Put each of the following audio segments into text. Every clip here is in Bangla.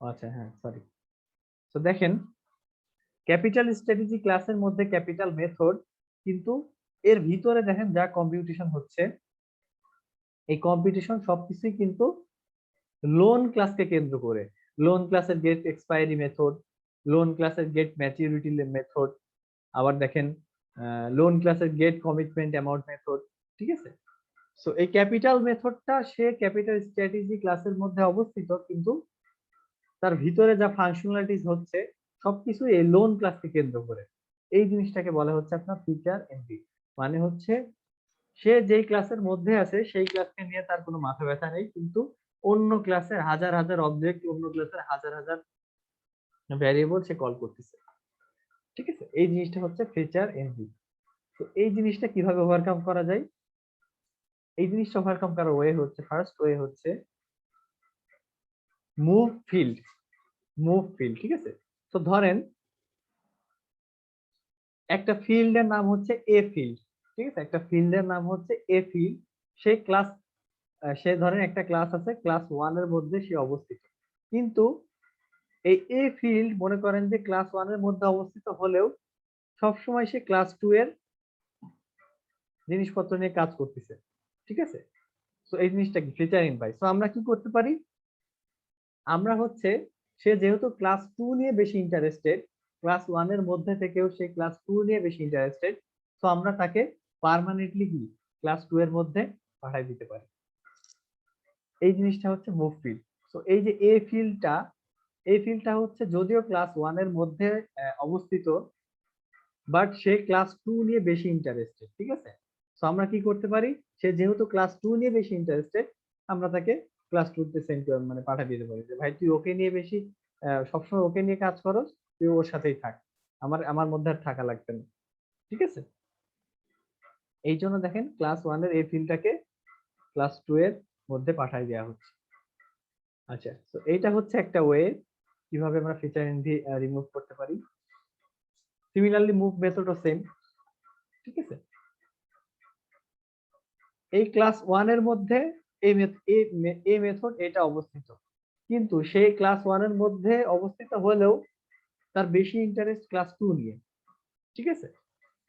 আচ্ছা হ্যাঁ সরি। তো দেখেন ক্যাপিটাল স্ট্র্যাটেজি ক্লাসের মধ্যে ক্যাপিটাল মেথড, কিন্তু এর ভিতরে দেখেন যা কম্পিটিশন হচ্ছে, এই কম্পিটিশন সবকিছুই কিন্তু লোন ক্লাসকে কেন্দ্র করে। লোন ক্লাসের গেট এক্সপায়ারি মেথড, লোন ক্লাসের গেট ম্যাচিউরিটি মেথড, আবার দেখেন লোন ক্লাসের গেট কমিটমেন্ট অ্যামাউন্ট মেথড। ঠিক আছে, সো এই ক্যাপিটাল মেথডটা সে ক্যাপিটাল স্ট্র্যাটেজি ক্লাসের মধ্যে অবস্থিত, কিন্তু তার ভিতরে যা ফাংশনালিটিস হচ্ছে সবকিছু এই লোন ক্লাসকে কেন্দ্র করে। এই জিনিসটাকে বলা হচ্ছে আপনার ফিচার এনভি। মানে হচ্ছে সে যেই ক্লাসের মধ্যে আছে সেই ক্লাসকে নিয়ে তার কোনো মাথা ব্যথা নেই, কিন্তু অন্য ক্লাসের হাজার হাজার অবজেক্ট, অন্য ক্লাসের হাজার হাজার ভ্যারিয়েবল সে কল করতেছে। ঠিক আছে, এই জিনিসটা হচ্ছে ফিচার এনভি। তো এই জিনিসটা কিভাবে ওভারকাম করা যায়? এই জিনিসটা ওভারকাম করার ওয়ে হচ্ছে, ফার্স্ট ওয়ে হচ্ছে মুভ ফিল্ড। মুভ ফিল্ড, ঠিক আছে। তো ধরেন একটা ফিল্ডের নাম হচ্ছে এ ফিল্ড। ঠিক আছে, একটা ফিল্ডের নাম হচ্ছে এ ফিল্ড। সেই ক্লাস, সে ধরেন একটা ক্লাস আছে ক্লাস 1 এর মধ্যে সে অবস্থিত, কিন্তু এই এ ফিল্ড মনে করেন যে ক্লাস 1 এর মধ্যে অবস্থিত হলেও সবসময় সে ক্লাস 2 এর জিনিসপত্র নিয়ে কাজ করতেছে। ঠিক আছে, তো এই জিনিসটা কি ফিচার ইনভাইট। তো আমরা কি করতে পারি? আমরা হচ্ছে সে যেহেতু ক্লাস 2 নিয়ে বেশি ইন্টারেস্টেড, ক্লাস 1 এর মধ্যে থেকেও সে ক্লাস 2 নিয়ে বেশি ইন্টারেস্টেড, তো আমরা তাকে পার্মানেন্টলি কি ক্লাস 2 এর মধ্যে পাঠাই দিতে পারি। এই জিনিসটা হচ্ছে মুভ ফিল্ড। তো এই যে এ ফিল্ডটা, এই ফিল্ডটা হচ্ছে যদিও ক্লাস 1 এর মধ্যে অবস্থিত, বাট সে ক্লাস 2 নিয়ে বেশি ইন্টারেস্টেড। ঠিক আছে, তো আমরা কি করতে পারি? সে যেহেতু ক্লাস 2 নিয়ে বেশি ইন্টারেস্টেড, আমরা তাকে ক্লাস 2 তে সেন্ড মানে পাঠিয়ে দিতে পারি যে ভাই তুই ওকে নিয়ে বেশি সবসময় ওকে নিয়ে কাজ করস, তুই ওর সাথেই থাক, আমার আমার মধ্যে আর থাকা লাগবে না। ঠিক আছে, এই জন্য দেখেন ক্লাস 1 এর এই ফিল্ডটাকে ক্লাস 2 এর মধ্যে পাঠিয়ে দেওয়া হচ্ছে। আচ্ছা, তো এইটা হচ্ছে একটা ওয়ে কিভাবে আমরা ফিচার এনভি রিমুভ করতে পারি। সিমিলারলি মুভ মেথডও সেম। ঠিক আছে, এই ক্লাস 1 এর মধ্যে এই মেথড এটা অবস্থিত, কিন্তু সেই ক্লাস 1 এর মধ্যে অবস্থিত হলেও তার বেশি ইন্টারেস্ট ক্লাস 2 নিয়ে। ঠিক আছে,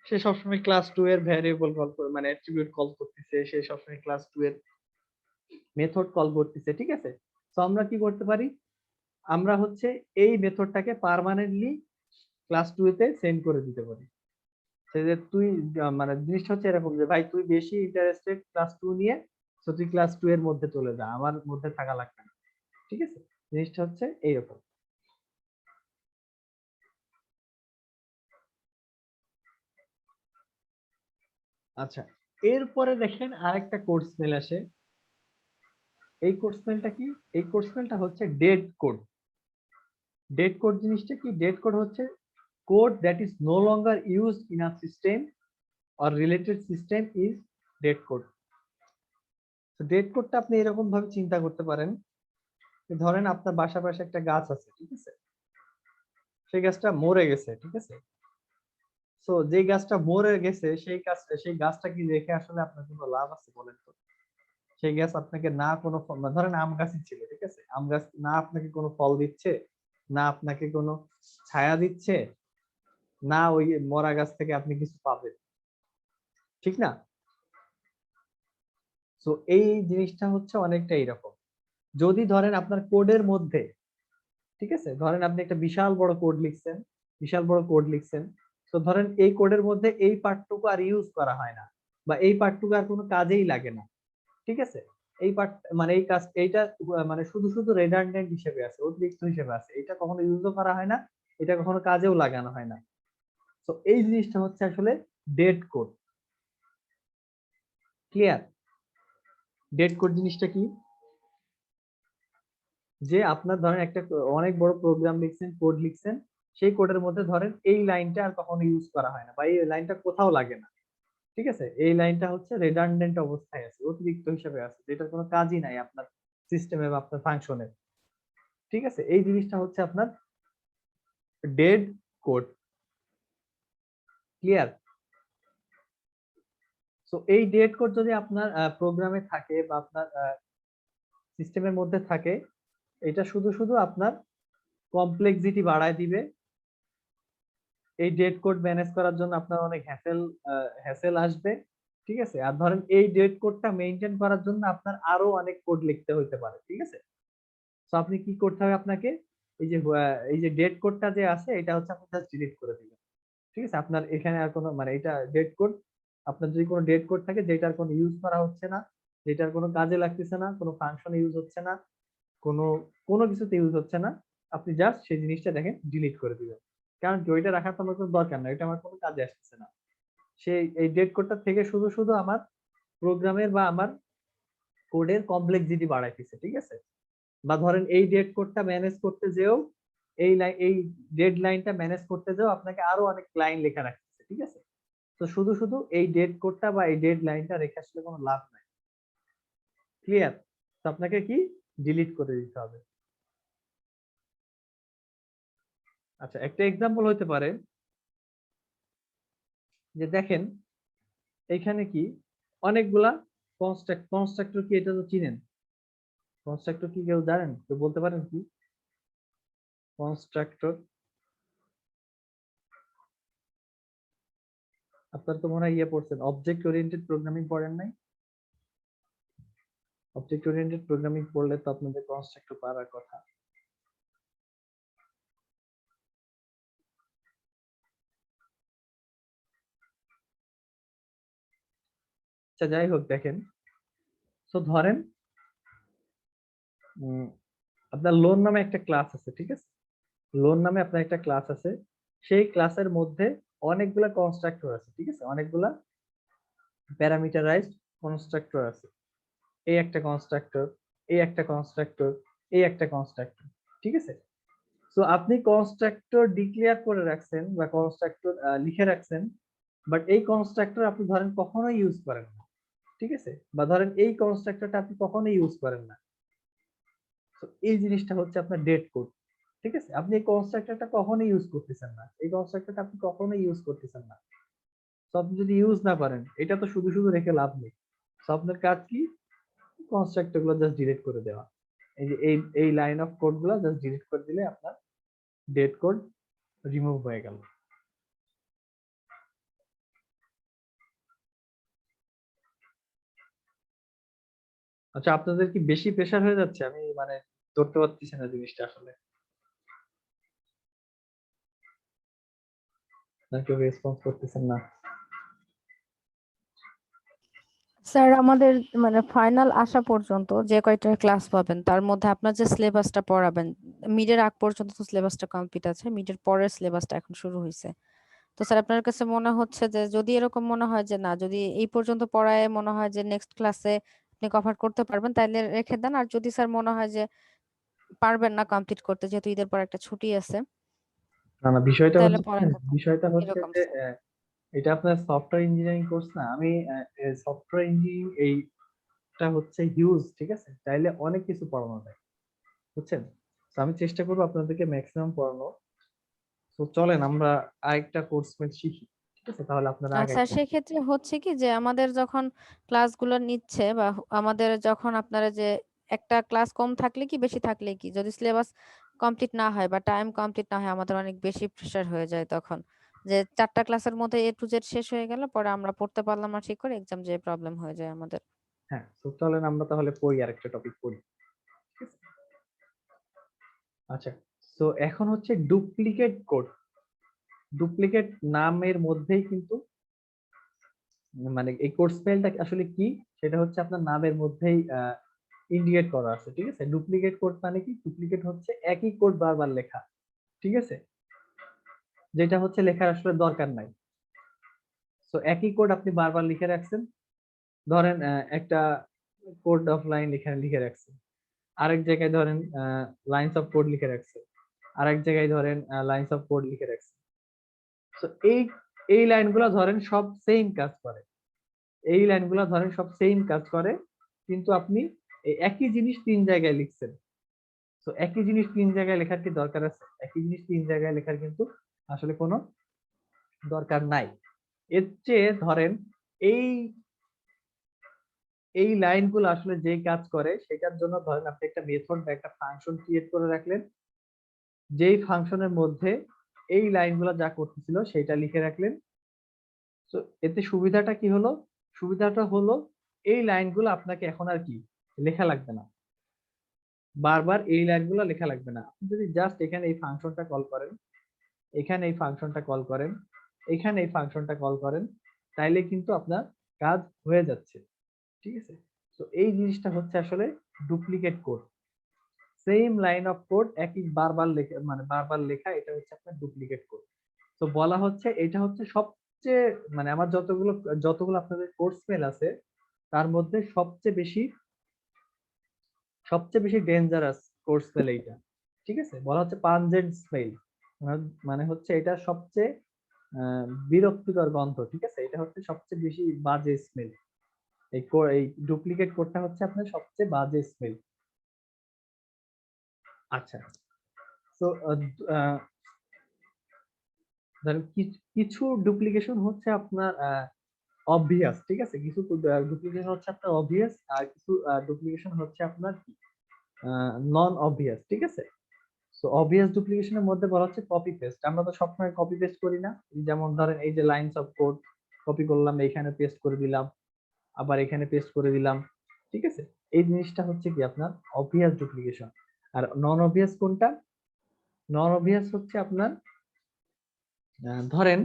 সে সবসময় ক্লাস 2 এর ভ্যারিয়েবল কল করে মানে অ্যাট্রিবিউট কল করতেছে, সে সবসময় ক্লাস 2 এর মেথড কল করতেছে। ঠিক আছে, তো আমরা কি করতে পারি? আমরা হচ্ছে এই মেথডটাকে পার্মানেন্টলি ক্লাস 2 তে সেন্ড করে দিতে পারি। সে যে তুই মানে জিনিসটা হচ্ছে এরকম যে ভাই তুই বেশি ইন্টারেস্টেড ক্লাস 2 নিয়ে, তো তুই ক্লাস 2 এর মধ্যে চলে যা, আমার মধ্যে থাকা লাগবে না। ঠিক আছে, জিনিসটা হচ্ছে এইরকম। আচ্ছা, এরপরে দেখেন আরেকটা কোর্স মেল আসে। এই কোর্স মেলটা কি? এই কোর্স মেলটা হচ্ছে ডেড কোড। ডেড কোড জিনিসটা কি? ডেড কোড হচ্ছে code that is no longer used in a system or related system is dead code. তো ডেড কোডটা আপনি এরকম ভাবে চিন্তা করতে পারেন, ধরেন আপনার বাসার পাশে একটা গাছ আছে। ঠিক আছে, সেই গাছটা মরে গেছে। ঠিক আছে, তো যে গাছটা মরে গেছে সেই গাছটা কি রেখে আসলে আপনার কোনো লাভ আছে বলেন তো? সেই গাছ আপনাকে না কোনো ধরেন আম গাছই ছিল। ঠিক আছে, আম গাছ না আপনাকে কোনো ফল দিচ্ছে, না আপনাকে কোনো ছায়া দিচ্ছে, না ওই মরা গাছ থেকে আপনি কিছু পাবেন। ঠিক না? তো এই জিনিসটা হচ্ছে অনেকটা এরকম। যদি ধরেন আপনার কোডের মধ্যে, ঠিক আছে, ধরেন আপনি একটা বিশাল বড় কোড লিখছেন, বিশাল বড় কোড লিখছেন, তো ধরেন এই কোডের মধ্যে এই পার্টটুকু আর ইউজ করা হয় না, বা এই পার্টটুকু আর কোনো কাজেই লাগে না। ঠিক আছে, এই পার্ট মানে এই কাজ এইটা মানে শুধু শুধু রেডান্ডেন্ট হিসেবে আছে, অতিরিক্ত হিসেবে আছে, এটা কখনো ইউজও করা হয় না, এটা কখনো কাজেও লাগানো হয় না। তো এই জিনিসটা হচ্ছে আসলে dead code. Clear? Dead code জিনিসটা কি? যে আপনার ধরেন একটা অনেক বড় প্রোগ্রাম লিখছেন, কোড লিখছেন, সেই কোডের মধ্যে ধরেন এই লাইনটা আর কখনো ইউজ করা হয় না, বা এই লাইনটা কোথাও লাগে না। ঠিক আছে, এই লাইনটা হচ্ছে রেডান্ডেন্ট অবস্থায় আছে, অতিরিক্ত হিসেবে আছে, যেটার কোনো কাজই নাই আপনার সিস্টেমে বা আপনার ফাংশনে। ঠিক আছে, এই জিনিসটা হচ্ছে আপনার ডেড কোড। ক্লিয়ার? সো এই ডেট কোড যদি আপনার প্রোগ্রামে থাকে বা আপনার সিস্টেমের মধ্যে থাকে, এটা শুধু শুধু আপনার কমপ্লেক্সিটি বাড়ায় দিবে। এই ডেট কোড ম্যানেজ করার জন্য আপনার অনেক হ্যাসেল আসবে, ঠিক আছে। আর ধরেন এই ডেট কোডটা মেইনটেইন করার জন্য আপনার আরো অনেক কোড লিখতে হতে পারে, ঠিক আছে। তো আপনি কি করতে হবে আপনাকে, এই যে ডেট কোডটা যে আছে এটা হচ্ছে আপনি জাস্ট ডিলিট করে দিবেন, ঠিক আছে। আপনার এখানে আর কোনো মানে এটা ডেট কোড, আপনার যদি কোনো ডেট কোড থাকে যেটার কোনো ইউজ করা হচ্ছে না, যেটার কোনো কাজে লাগতেছে না, কোনো ফাংশনে ইউজ হচ্ছে না, কোনো কোনো কিছুতে ইউজ হচ্ছে না, আপনি জাস্ট সেই জিনিসটা দেখেন ডিলিট করে দিবেন। কারণ কি ওইটা রাখার তো আমার কোনো দরকার নাই, এটা আমার কোনো কাজে আসতেছে না। সেই এই ডেট কোডটা থেকে শুধু শুধু আমার প্রোগ্রামের বা আমার কোডের কমপ্লেক্সিটি বাড়াইতেছে, ঠিক আছে। বা ধরেন এই ডেট কোডটা ম্যানেজ করতে যেও, এই ডেড লাইনটা ম্যানেজ করতে যেও আপনাকে আরো অনেক লাইন লেখা রাখতেছে, ঠিক আছে। তো শুধু শুধু এই ডেট কোডটা বা এই ডেড লাইনটা রেখে আসলে কোনো লাভ নাই। ক্লিয়ার? তো আপনাকে কি ডিলিট করে দিতে হবে। আচ্ছা, একটা এক্সাম্পল হতে পারে যে দেখেন এখানে কি অনেকগুলা কনস্ট্রাক্টর কি এটা তো চিনেন? কনস্ট্রাক্টর কি কেউ জানেন? কেউ বলতে পারেন কি কনস্ট্রাক্টর? আপনারা তো মনে হয় ইয়ে পড়ছেন, অবজেক্ট ওরিয়েন্টেড প্রোগ্রামিং পড়েন নাই? অবজেক্ট ওরিয়েন্টেড প্রোগ্রামিং পড়লে তো আপনাদের কনস্ট্রাক্টর পারার কথা। আচ্ছা যাই হোক, দেখেন তো ধরেন উম, আপনার লোন নামে একটা ক্লাস আছে, ঠিক আছে। লোন নামে আপনার একটা ক্লাস আছে, সেই ক্লাসের মধ্যে অনেকগুলা কনস্ট্রাক্টর আছে, ঠিক আছে, অনেকগুলা প্যারামিটারাইজড কনস্ট্রাক্টর আছে। এই একটা কনস্ট্রাক্টর, এই একটা কনস্ট্রাক্টর, এই একটা কনস্ট্রাক্টর, ঠিক আছে। তো আপনি কনস্ট্রাক্টর ডিক্লেয়ার করে রাখছেন বা কনস্ট্রাক্টর লিখে রাখছেন, বাট এই কনস্ট্রাক্টর আপনি ধরেন কখনোই ইউজ করেন না, ঠিক আছে। বা ধরেন এই কনস্ট্রাক্টরটা আপনি কখনোই ইউজ করেন না। তো এই জিনিসটা হচ্ছে আপনার ডেট কোড, ঠিক আছে। আপনি এই কনস্ট্রাক্টরটা কখনোই ইউজ করতেছেন না, এই কনস্ট্রাক্টরটা আপনি কখনোই ইউজ করতেছেন না। তো আপনি যদি ইউজ না করেন, এটা তো শুধু শুধু রেখে লাভ নেই। তো আপনার কাজ কি, কনস্ট্রাক্টর গুলো জাস্ট ডিলিট করে দেওয়া। এই যে এই লাইন অফ কোড গুলো জাস্ট ডিলিট করে দিলে আপনার ডেট কোড রিমুভ হয়ে গেল। আচ্ছা, আপনাদের কি বেশি প্রেসার হয়ে যাচ্ছে? আমি মানে ধরতে পারতেছি না জিনিসটা আসলে, না কেউ রেসপন্স করতেছেন না। স্যার আমাদের মানে ফাইনাল আসা পর্যন্ত যে কয়টা ক্লাস পাবেন তার মধ্যে আপনার যে সিলেবাসটা পড়াবেন, মিডের আগ পর্যন্ত তো সিলেবাসটা কমপ্লিট আছে, মিডের পরের সিলেবাসটা এখন শুরু হয়েছে। তো স্যার আপনার কাছে মনে হচ্ছে যে যদি এরকম মনে হয় যে না, যদি এই পর্যন্ত পড়ায় মনে হয় যে নেক্সট ক্লাসে আপনি কভার করতে পারবেন তাহলে রেখে দেন, আর যদি স্যার মনে হয় যে পারবেন না কমপ্লিট করতে যেহেতু ঈদের পর একটা ছুটি আছে না না, বিষয়টা তাহলে হচ্ছে পরে কথা বিষয়টা হচ্ছে এরকম যে স্যার। এটা আপনার সফটওয়্যার ইঞ্জিনিয়ারিং কোর্স না। আমি সফটওয়্যার ইঞ্জিনিয়ারিং এইটা হচ্ছে হিউজ, ঠিক আছে, চাইলে অনেক কিছু পড়ানো যায়, বুঝছেন। তো আমি চেষ্টা করবো আপনাদেরকে ম্যাক্সিমাম পড়ানো। তো চলেন আমরা আরেকটা কোর্স শিখি, ঠিক আছে, তাহলে আপনারা আচ্ছা, আগাইতে। সেক্ষেত্রে হচ্ছে কি যে আমাদের যখন ক্লাসগুলো নিচ্ছে বা আমাদের যখন আপনারা যে একটা ক্লাস কম থাকলে কি বেশি থাকলে কি, যদি সিলেবাস কমপ্লিট না হয় বা টাইম কমপ্লিট না হয় আমাদের অনেক বেশি প্রেশার হয়ে যায় তখন, যে 4টা ক্লাসের মধ্যে A to Z শেষ হয়ে গেল, পরে আমরা পড়তে পারলাম না ঠিক করে, এক্সাম যে প্রবলেম হয়ে যায় আমাদের। হ্যাঁ, তো চলেন আমরা তাহলে পড়ি, আরেকটা টপিক পড়ি, ঠিক আছে? আচ্ছা, তো এখন হচ্ছে ডুপ্লিকেট কোড। ডুপ্লিকেট নামের মধ্যেই কিন্তু মানে এই কোড স্পেলটা আসলে কি, সেটা হচ্ছে আপনার নামের মধ্যেই ইন্ডিকেট করা আছে, ঠিক আছে। ডুপ্লিকেট কোড মানে কি, ডুপ্লিকেট হচ্ছে একই কোড বারবার লেখা, ঠিক আছে, যেটা হচ্ছে লেখার আসলে দরকার নাই। তো একই কোড আপনি বারবার লিখে রাখছেন, ধরেন একটা কোড অফ লাইন লিখে লিখে রাখছেন, আরেক জায়গায় ধরেন লাইন্স অফ কোড লিখে রাখছেন, আরেক জায়গায় ধরেন লাইন্স অফ কোড লিখে রাখছেন। তো এই লাইনগুলো ধরেন সব সেম কাজ করে, এই লাইনগুলো ধরেন সব সেম কাজ করে, কিন্তু আপনি এই একই জিনিস 3 জায়গায় লিখছেন। তো একই জিনিস 3 জায়গায় লেখার কি দরকার আছে? একই জিনিস 3 জায়গায় লেখার কিন্তু আসলে কোনো দরকার নাই। এর চেয়ে ধরেন এই এই লাইনগুলো আসলে যে কাজ করে সেটার জন্য ধরেন আপনি একটা মেথড বা একটা ফাংশন ক্রিয়েট করে রাখলেন, যেই ফাংশনের মধ্যে এই লাইনগুলো যা করতেছিল সেটা লিখে রাখলেন। তো এতে সুবিধাটা কি হলো? সুবিধাটা হলো এই লাইনগুলো আপনাকে এখন আর কি লেখা লাগবে না, বারবার এই লাইনগুলো লেখা লাগবে না। আপনি যদি জাস্ট এখানে এই ফাংশনটা কল করেন, এখানে এই ফাংশনটা কল করেন, এখানে এই ফাংশনটা কল করেন, তাইলে কিন্তু আপনার কাজ হয়ে যাচ্ছে। ঠিক আছে? তো এই জিনিসটা হচ্ছে আসলে duplicate code. Same line of code একই বারবার লেখা, মানে বারবার লেখা, এটা হচ্ছে আপনার ডুপ্লিকেট কোড। তো বলা হচ্ছে এটা হচ্ছে সবচেয়ে, মানে আমার যতগুলো আপনাদের কোর্স মেল আছে তার মধ্যে সবচেয়ে বেশি ডেঞ্জারাস কোর্স মেল এইটা। ঠিক আছে? বলা হচ্ছে পানজেন্ট স্মেল, মানে হচ্ছে এটা সবচেয়ে বিরক্তিকর গন্ধ। ঠিক আছে? এটা হচ্ছে সবচেয়ে বেশি বাজে স্মেল। এই ডুপ্লিকেট কোডটা হচ্ছে আপনার সবচেয়ে বাজে স্মেল। আচ্ছা, তো ধরেন কিছু ডুপ্লিকেশন হচ্ছে আপনার অবভিয়াস। ঠিক আছে? কিছু ডুপ্লিকেশন হচ্ছে আপনার অবভিয়াস, আর কিছু ডুপ্লিকেশন হচ্ছে আপনার নন অবভিয়াস। ঠিক আছে? সো অবভিয়াস ডুপ্লিকেশনের মধ্যে বলা হচ্ছে কপি পেস্ট। আমরা তো সবসময় কপি পেস্ট করি না? যেমন ধরেন এই যে লাইনস অফ কোড কপি করলাম, এখানে পেস্ট করে দিলাম, আবার এখানে পেস্ট করে দিলাম। ঠিক আছে? এই জিনিসটা হচ্ছে কি আপনার অবভিয়াস ডুপ্লিকেশন। আর নন অবভিয়াস কোনটা? নন অবভিয়াস হচ্ছে আপনার ধরেন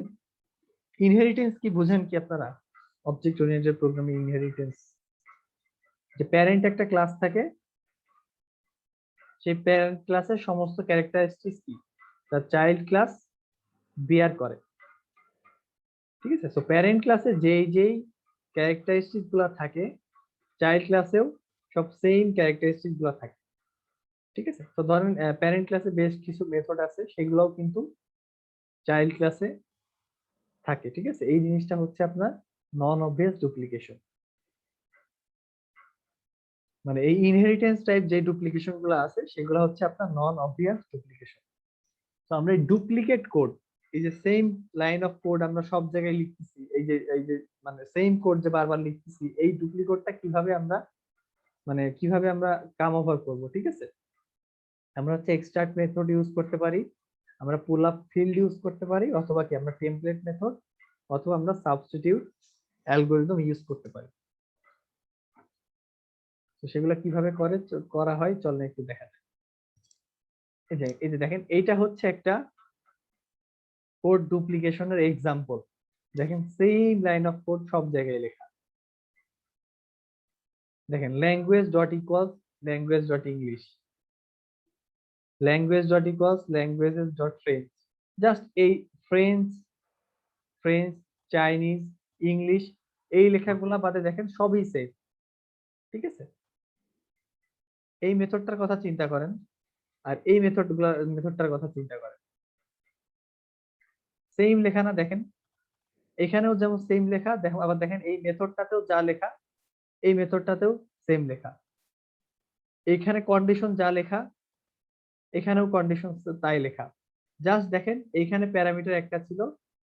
ইনহেরিটেন্স কি বুঝেন কি আপনারা? অবজেক্ট ওরিয়েন্টেড প্রোগ্রামিং ইনহেরিটেন্স, যে প্যারেন্ট একটা ক্লাস থাকে, সেই প্যারেন্ট ক্লাসের সমস্ত ক্যারেক্টারিস্টিক্স কি তার চাইল্ড ক্লাস বিয়ার করে। ঠিক আছে? সো প্যারেন্ট ক্লাসে যেই ক্যারেক্টারিস্টিক্স গুলো থাকে, চাইল্ড ক্লাসেও সব সেম ক্যারেক্টারিস্টিক্স গুলো থাকে। ঠিক আছে? তো ধরেন প্যারেন্ট ক্লাসে বেশ কিছু মেথড আছে, সেগুলোও কিন্তু চাইল্ড ক্লাসে থাকে। ঠিক আছে? এই জিনিসটা হচ্ছে আপনার নন অবভিয়াস ডুপ্লিকেশন। মানে এই ইনহেরিটেন্স টাইপ যে ডুপ্লিকেশন গুলো আছে সেগুলো হচ্ছে আপনার নন অবভিয়াস ডুপ্লিকেশন। তো আমরা এই ডুপ্লিকেট কোড, এই যে সেম লাইন অফ কোড আমরা সব জায়গায় লিখতেছি, এই যে মানে সেম কোড যে বারবার লিখতেছি, এই ডুপ্লিকেটটা কিভাবে আমরা কাম ওভার করব? ঠিক আছে? আমরা হচ্ছে এক্সট্রাক্ট মেথড ইউজ করতে পারি, আমরা পুল আপ ফিল্ড ইউজ করতে পারি, অথবা কি আমরা টেমপ্লেট মেথড, অথবা আমরা সাবস্টিটিউট অ্যালগরিদম ইউজ করতে পারি। তো সেগুলো কিভাবে করা হয় চল না একটু দেখা যাক। এই যে দেখেন, এইটা হচ্ছে একটা কোড ডুপ্লিকেশনের এক্সাম্পল। দেখেন সেম লাইন অফ কোড সব জায়গায় লেখা। দেখেন language dot equals language dot English, language dot equals languages dot French. Just এই ফ্রেঞ্চ, চাইনিজ, ইংলিশ, এই লেখাগুলা বাদে দেখেন সবই সেম। ঠিক আছে? এই মেথডটার কথা চিন্তা করেন, আর এই মেথডটার কথা চিন্তা করেন, সেম লেখা না? দেখেন এখানেও যেমন সেম লেখা, দেখো আবার দেখেন এই মেথডটাতেও যা লেখা, এই মেথডটাতেও সেম লেখা। এইখানে কন্ডিশন যা লেখা, এখানেও কন্ডিশন তাই লেখা। জাস্ট দেখেন এইখানে প্যারামিটার একটা ছিল,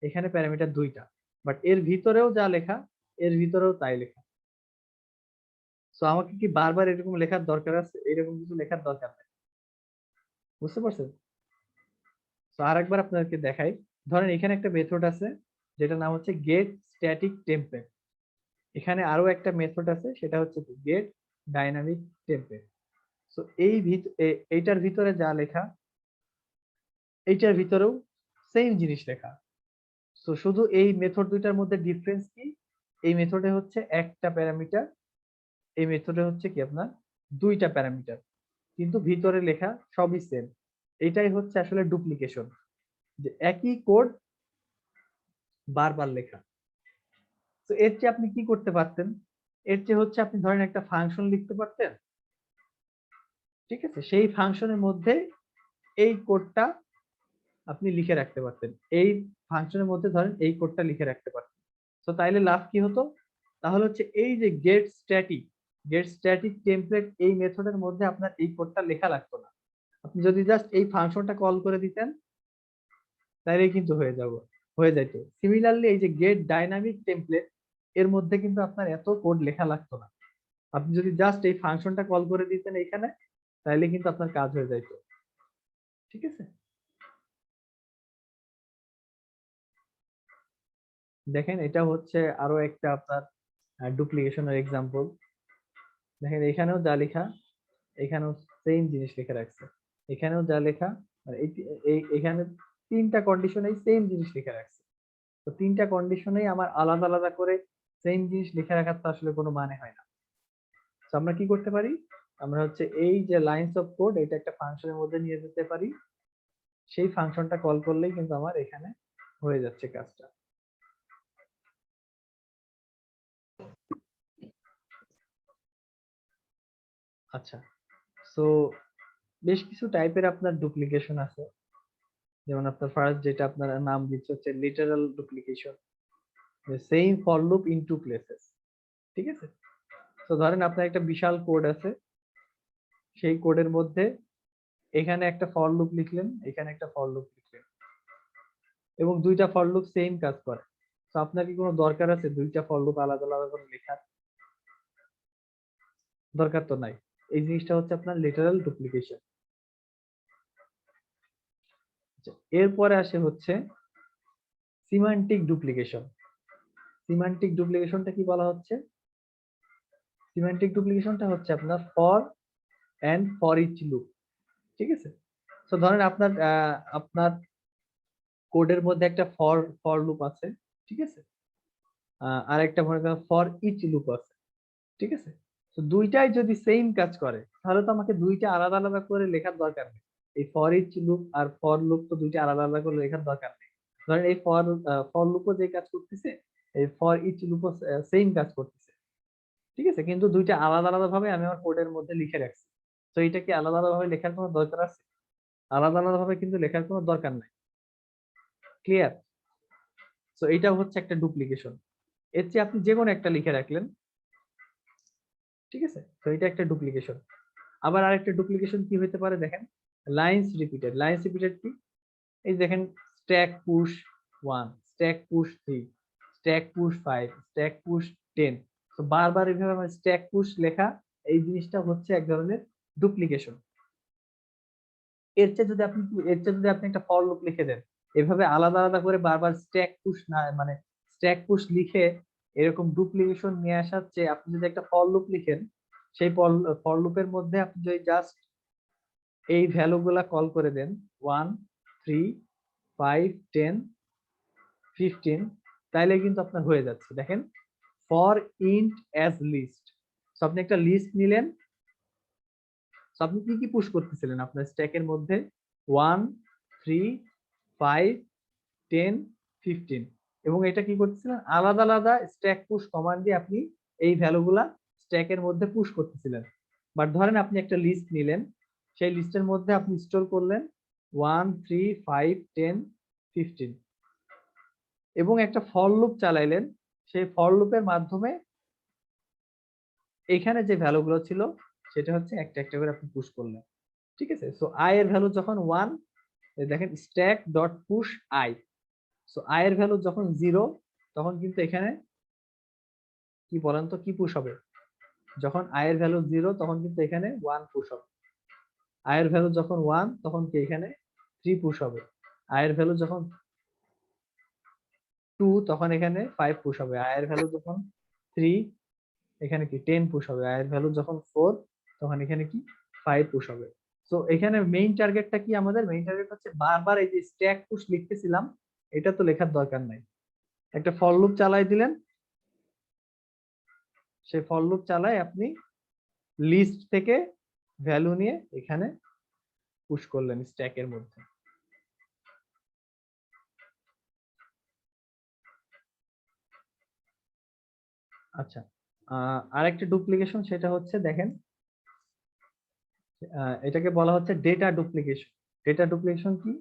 এখানে প্যারামিটার দুইটা, বাট এর ভিতরেও যা লেখা, এর ভিতরেও তাই লেখা। সো আমাকে কি বারবার এরকম লেখার দরকার আছে? এরকম কিছু লেখার দরকার নেই। বুঝতে পারছেন? তো আরেকবার আপনাদেরকে দেখাই। ধরেন এখানে একটা মেথড আছে যেটা নাম হচ্ছে গেট স্ট্যাটিক টেমপ্লেট। এখানে আরো একটা মেথড আছে, সেটা হচ্ছে গেট ডাইনামিক টেমপ্লেট। সো এইটার ভিতরে যা লেখা, এইটার ভিতরেও সেম জিনিস লেখা। সো শুধু এই মেথড দুইটার মধ্যে ডিফারেন্স কি? এই মেথডে হচ্ছে একটা প্যারামিটার, এই মেথডে হচ্ছে কি আপনার দুইটা প্যারামিটার, কিন্তু ভিতরে লেখা সবই সেম। এটাই হচ্ছে আসলে ডুপ্লিকেশন, যে একই কোড বারবার লেখা। তো এর চেয়ে আপনি কি করতে পারতেন? এর চেয়ে হচ্ছে আপনি ধরেন একটা ফাংশন লিখতে পারতেন। ঠিক আছে? সেই ফাংশনের মধ্যে এই কোডটা আপনি লিখে রাখতে পারতেন, এই ফাংশনের মধ্যে ধরেন এই কোডটা লিখে রাখতে পারতেন। তো তাইলে লাভ কি হতো? তাহলে হচ্ছে এই যে গেট স্ট্যাটিক টেমপ্লেট, এই মেথডের মধ্যে আপনার এই কোডটা লেখা লাগতো না। আপনি যদি জাস্ট এই ফাংশনটা কল করে দিতেন তাইলেই কিন্তু হয়ে যেত। সিমিলারলি এই যে গেট ডাইনামিক টেমপ্লেট, এর মধ্যে কিন্তু আপনার এত কোড লেখা লাগতো না। আপনি যদি জাস্ট এই ফাংশনটা কল করে দিতেন এখানে, তাহলে কিন্তু আপনার কাজ হয়ে যাইত। ঠিক আছে, দেখেন এটা হচ্ছে আরো একটা আপনার ডুপ্লিকেশনের এক্সাম্পল। দেখেন এখানেও যা লেখা, এখানেও সেম জিনিস লিখে রাখছে, এখানেও যা লেখা, মানে এখানে তিনটা কন্ডিশনেই সেম জিনিস লিখে রাখছে। তো তিনটা কন্ডিশনেই আমার আলাদা আলাদা করে সেম জিনিস লিখে রাখার তো আসলে কোনো মানে হয় না। তো আমরা কি করতে পারি, আমরা হচ্ছে এই যে লাইনস অফ কোড, এটা একটা ফাংশনের মধ্যে নিয়ে যেতে পারি, সেই ফাংশনটা কল করলেই কিন্তু আমার এখানে হয়ে যাচ্ছে কাজটা। আচ্ছা, সো বেশ কিছু টাইপের আপনার ডুপ্লিকেশন আছে। যেমন আপনার ফার্স্ট যেটা আপনার নাম দিচ্ছে হচ্ছে literal duplication, same for loop in two places. ঠিক আছে, তো ধরেন আপনার একটা বিশাল কোড আছে, সেই কোডের মধ্যে এখানে একটা ফর লুপ লিখলেন, এখানে একটা ফর লুপ লিখলেন, এবং দুইটা ফর লুপ সেম কাজ করে। তো আপনার কি কোনো দরকার আছে দুইটা ফর লুপ আলাদা আলাদা করে লেখার? দরকার তো নাই। এই জিনিসটা হচ্ছে আপনার লিটারাল ডুপ্লিকেশন। এরপরে আসে হচ্ছে সিমান্টিক ডুপ্লিকেশন। সিমান্টিক ডুপ্লিকেশনটা কি বলা হচ্ছে? সিমান্টিক ডুপ্লিকেশনটা হচ্ছে আপনার for and for each loop. ঠিক আছে, তো ধরেন আপনার আপনার কোডের মধ্যে একটা ফর ফর লুপ আছে, ঠিক আছে, আর একটা মনে করেন ফর ইচ লুপ আছে। ঠিক আছে, তো দুইটাই যদি সেম কাজ করে, তাহলে তো আমাকে দুইটা আলাদা আলাদা করে লেখার দরকার নেই। এই ফর ইচ লুপ আর ফর লুপ তো দুইটা আলাদা আলাদা করে লেখার দরকার নেই। ধরেন এই ফর ফর লুপও যে কাজ করতেছে, এই ফর ইচ লুপও সেম কাজ করতেছে। ঠিক আছে, কিন্তু দুইটা আলাদা আলাদা ভাবে আমি আমার কোডের মধ্যে লিখে রাখছি। তো এটা কি আলাদা আলাদা ভাবে লেখার কোনো দরকার আছে? আলাদা আলাদা ভাবে কিন্তু লেখার কোনো দরকার নাই। ক্লিয়ার? তো এটা হচ্ছে একটা ডুপ্লিকেশন। এর চেয়ে আপনি যে কোনো একটা লিখে রাখলেন, ঠিক আছে, তো এটা একটা ডুপ্লিকেশন। আবার আরেকটা ডুপ্লিকেশন কি হতে পারে দেখেন, লাইন্স রিপিটেড। লাইন্স রিপিটেড কি? এই দেখেন stack push 1, stack push 3, stack push 5, stack push 10। তো বারবার এইভাবে আমার স্ট্যাক পুশ লেখা, এই জিনিসটা হচ্ছে এক ধরনের ডুপ্লিকেশন। এর চেয়ে যদি আপনি একটা ফর লুপ লিখে দেন, এভাবে আলাদা আলাদা করে বারবার স্ট্যাক পুশ না, মানে স্ট্যাক পুশ লিখে এরকম ডুপ্লিকেশন নিয়ে আসার চেয়ে আপনি যদি একটা ফর লুপ লিখেন, সেই ফর লুপের মধ্যে আপনি যদি জাস্ট এই ভ্যালু গুলা কল করে দেন 1, 3, 5, 10, 15, তাইলে কিন্তু আপনার হয়ে যাচ্ছে। দেখেন ফর ইন্ট অ্যাজ লিস্ট, আপনি একটা লিস্ট নিলেন, আপনি কি কি পুশ করতেছিলেন আপনার স্ট্যাকের মধ্যে? 1, 3, 5, 10, 15, এবং এটা কি করতেছিলেন আলাদা আলাদা স্ট্যাক পুশ কমান্ড দিয়ে আপনি এই ভ্যালুগুলা স্ট্যাকের মধ্যে পুশ করতেছিলেন। বাট ধরেন আপনি একটা লিস্ট নিলেন, সেই লিস্টের মধ্যে আপনি স্টোর করলেন 1, 3, 5, 10, 15, এবং একটা ফর লুপ চালাইলেন। সেই ফর লুপের মাধ্যমে এখানে যে ভ্যালুগুলো ছিল সেটা হচ্ছে একটা একটা করে আপনি পুশ করলেন। ঠিক আছে, সো আই এর ভ্যালু যখন 1, দেখেন stack dot push I, so I এর ভ্যালু যখন 0, তখন কিন্তু এখানে কি বলেন তো কি পুশ হবে? যখন আই এর ভ্যালু 0, তখন কিন্তু এখানে 1 পুশ হবে। আই এর ভ্যালু যখন 1, তখন কি এখানে 3 পুশ হবে। আই এর ভ্যালু যখন 2, তখন এখানে 5 পুশ হবে। আই এর ভ্যালু যখন 3, এখানে কি 10 পুশ হবে। আই এর ভ্যালু যখন 4, তখন এখানে কি 5 পুশ হবে। সো এখানে মেইন টার্গেটটা কি? আমাদের মেইন টার্গেট হচ্ছে বারবার এই যে স্ট্যাক পুশ লিখতেছিলাম, এটা তো লেখার দরকার নাই। একটা ফর লুপ চালাই দিলেন, সেই ফর লুপ চালায় আপনি লিস্ট থেকে ভ্যালু নিয়ে এখানে পুশ করলেন স্ট্যাকের মধ্যে। আচ্ছা, আরেকটা ডুপ্লিকেশন, সেটা হচ্ছে দেখেন এটাকে বলা হচ্ছে ডেটা ডুপ্লিকেশন। ডেটা ডুপ্লিকেশন কি?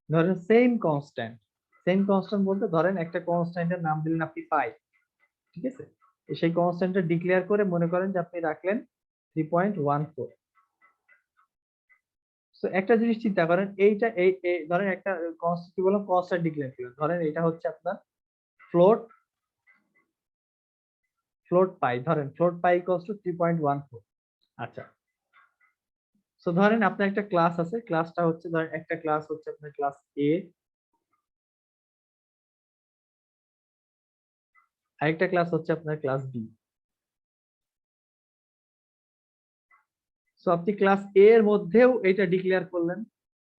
ধরেন সেম কনস্ট্যান্ট, সেম কনস্ট্যান্ট বলতে ধরেন একটা কনস্ট্যান্টের নাম দিলেন আপনি 5, ঠিক আছে, সেই কনস্ট্যান্টটা ডিক্লেয়ার করে মনে করেন যে আপনি রাখলেন 3.14। সো একটা জিনিস চিন্তা করেন, এইটা এই ধরেন একটা কনস্ট্যান্ট কি বললাম, কনস্ট্যান্ট ডিক্লেয়ার করলেন, ধরেন এটা হচ্ছে আপনার ফ্লোট ফ্লোট পাই, ধরেন ফ্লোট পাই ইকুয়ালস টু 3.14। আচ্ছা, সো ধরেন আপনার একটা ক্লাস আছে, ক্লাসটা হচ্ছে ধরেন একটা ক্লাস হচ্ছে আপনার ক্লাস এ, আরেকটা ক্লাস হচ্ছে আপনার ক্লাস বি। সো আপনি ক্লাস এ এর মধ্যেও এটা ডিক্লেয়ার করলেন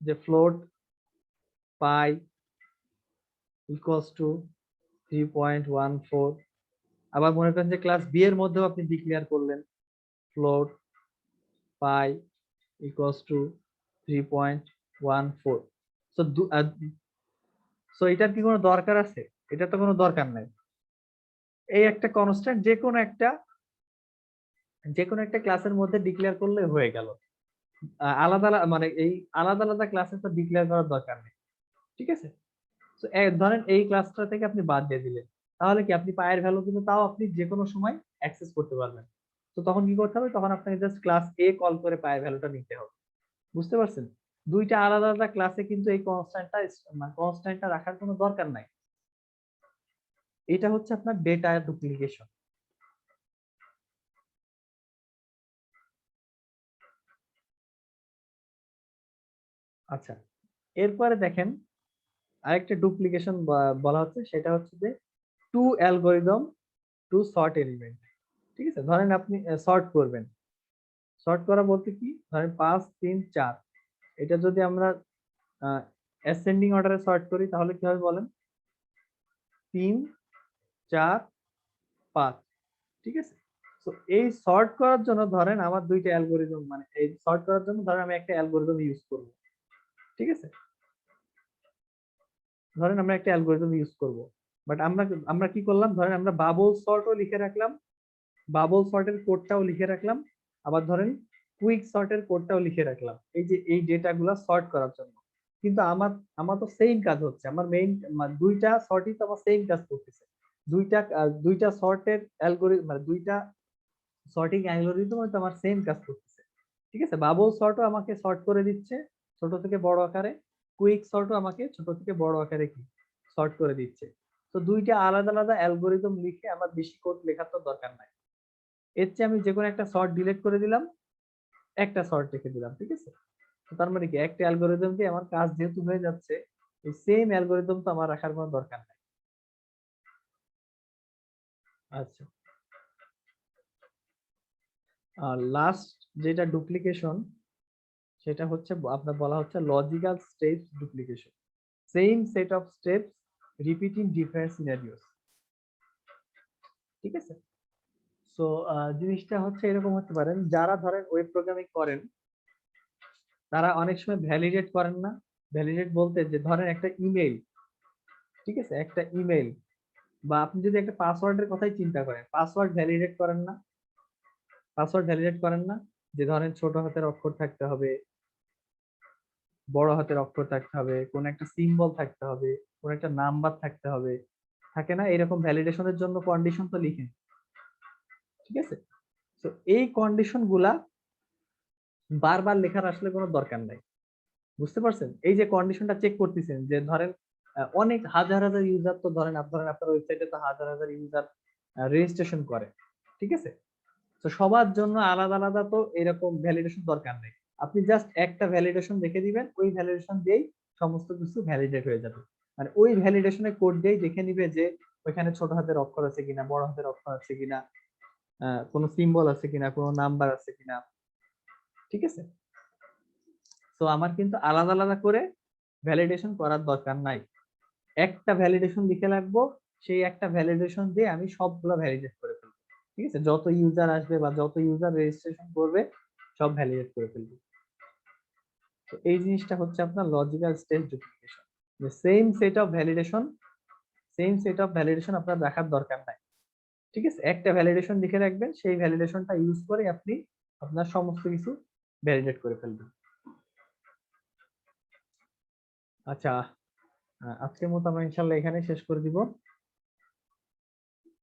যে ফ্লোট পাই ইকুয়ালস টু 3.14। আবার মনে করেন যে ক্লাস বি এর মধ্যেও আপনি ডিক্লেয়ার করলেন float pi equals to 3.14। So so এটার কি কোনো দরকার আছে? এটা তো কোনো দরকার নাই। এই একটা কনস্ট্যান্ট যে কোনো একটা ক্লাসের মধ্যে ডিক্লেয়ার করলে হয়ে গেল। আলাদা মানে এই আলাদা আলাদা ক্লাসে তো ডিক্লেয়ার করার দরকার নেই, ঠিক আছে? তো ধরেন এই ক্লাসটা থেকে আপনি বাদ দিয়ে দিলেন, তাহলে কি আপনি পায়ের ভ্যালু কিন্তু তাও আপনি যে কোনো সময় অ্যাক্সেস করতে পারবেন। তো তখন কি করতে হবে? তখন আপনাকে জাস্ট ক্লাস এ কল করে পায়ের ভ্যালুটা নিতে হবে। বুঝতে পারছেন? দুইটা আলাদা আলাদা ক্লাসে কিন্তু এই কনস্ট্যান্টটা রাখার কোনো দরকার নাই। এটা হচ্ছে আপনার ডেটা ডুপ্লিকেশন। আচ্ছা, এরপরে দেখেন আরেকটা ডুপ্লিকেশন বলা হচ্ছে, সেটা হচ্ছে যে two algorithm to sort element. ঠিক আছে, ধরেন আপনি সর্ট করবেন, সর্ট করা বলতে কি, ধরেন 5 3 4, এটা যদি আমরা অ্যাসেন্ডিং অর্ডারে সর্ট করি তাহলে কি হবে বলেন? 3 4 5, ঠিক আছে? তো এই সর্ট করার জন্য ধরেন আমার দুইটা অ্যালগরিদম, মানে এই সর্ট করার জন্য ধরেন আমি একটা অ্যালগরিদম ইউজ করব, ঠিক আছে? ধরেন আমরা একটা অ্যালগরিদম ইউজ করব, বাট আমরা কি করলাম, ধরেন আমরা বাবল সর্টও লিখে রাখলাম, বাবল সর্টের কোডটাও লিখে রাখলাম, আবার ধরেন কুইক সর্টের কোডটাও লিখে রাখলাম, এই যে এই ডেটাগুলো সর্ট করার জন্য। কিন্তু আমার আমার তো সেম কাজ হচ্ছে, আমার মেইন দুইটা সর্টই তো আমার সেম কাজ করতেছে, দুইটা সর্টের অ্যালগরিদম, মানে দুইটা সর্টিং অ্যালগরিদম তো আমার সেম কাজ করতেছে, ঠিক আছে? বাবল সর্টও আমাকে সর্ট করে দিচ্ছে ছোট থেকে বড় আকারে, কুইক সর্টও আমাকে ছোট থেকে বড় আকারে কি সর্ট করে দিচ্ছে। তো দুইটা আলাদা আলাদা অ্যালগরিদম লিখে আমার বেশি কোড লেখার তো দরকার নাই। এর চেয়ে আমি যে কোনো একটা সর্ট ডিলিট করে দিলাম, একটা সর্ট রেখে দিলাম, ঠিক আছে? তো তার মানে কি, একটা অ্যালগরিদম দিয়ে আমার কাজ যেহেতু হয়ে যাচ্ছে, এই সেম অ্যালগরিদম তো আমার রাখার কোনো দরকার নাই। আচ্ছা, আর লাস্ট যেটা ডুপ্লিকেশন, সেটা হচ্ছে আপনার বলা হচ্ছে logical steps duplication, same set of steps repeat in different scenarios, ঠিক আছে? সো জিনিসটা হচ্ছে এরকম হতে পারেন, যারা ধরেন ওয়েব প্রোগ্রামিং করেন তারা অনেক সময় ভ্যালিডেট করেন না। ভ্যালিডেট বলতে যে ধরেন একটা ইমেল, ঠিক আছে, একটা ইমেল বা আপনি যদি একটা পাসওয়ার্ডের কথাই চিন্তা করেন, পাসওয়ার্ড ভ্যালিডেট করেন না? পাসওয়ার্ড ভ্যালিডেট করেন না, যে ধরেন ছোট হাতের অক্ষর থাকতে হবে, বড় হাতের অক্ষর থাকতে হবে, কোন একটা সিম্বল থাকতে হবে, কোন একটা নাম্বার থাকতে হবে, থাকে না এরকম ভ্যালিডেশনের জন্য কন্ডিশন তো লিখেন, ঠিক আছে? তো এই কন্ডিশন গুলা বারবার লেখার আসলে কোনো দরকার নাই। বুঝতে পারছেন? এই যে কন্ডিশনটা চেক করতেছেন, যে ধরেন অনেক হাজার হাজার ইউজার তো ধরেন আপনার ওয়েবসাইটে তো হাজার হাজার ইউজার রেজিস্ট্রেশন করে, ঠিক আছে? তো সবার জন্য আলাদা আলাদা তো এরকম ভ্যালিডেশন দরকার নেই। আপনি জাস্ট একটা ভ্যালিডেশন দেখে দিবেন, ওই ভ্যালিডেশন দিয়েই সমস্ত কিছু ভ্যালিডেট হয়ে যাবে। মানে ওই ভ্যালিডেশনের কোড দিয়েই দেখে নিবে যে ওইখানে ছোট হাতের অক্ষর আছে কিনা, বড় হাতের অক্ষর আছে কিনা, কোনো সিম্বল আছে কিনা, কোনো নাম্বার আছে কিনা, ঠিক আছে? তো আমার কিন্তু আলাদা আলাদা করে ভ্যালিডেশন করার দরকার নাই। একটা ভ্যালিডেশন লিখে রাখবো, সেই একটা ভ্যালিডেশন দিয়ে আমি সবগুলো ভ্যালিডেট করে ফেলবো, ঠিক আছে? যত ইউজার আসবে বা যত ইউজার রেজিস্ট্রেশন করবে সব ভ্যালিডেট করে ফেলবো। তো এই জিনিসটা হচ্ছে আপনার লজিক্যাল স্টেপ ডুপ্লিকেশন, যে সেম সেট অফ ভ্যালিডেশন আপনার রাখার দরকার নাই, ঠিক আছে? একটা ভ্যালিডেশন লিখে রাখবেন, সেই ভ্যালিডেশনটা ইউজ করে আপনি আপনার সমস্ত কিছু ভ্যালিডেট করে ফেলবেন। আচ্ছা, আজকের মতো আমরা ইনশাল্লাহ এখানে শেষ করে দিব।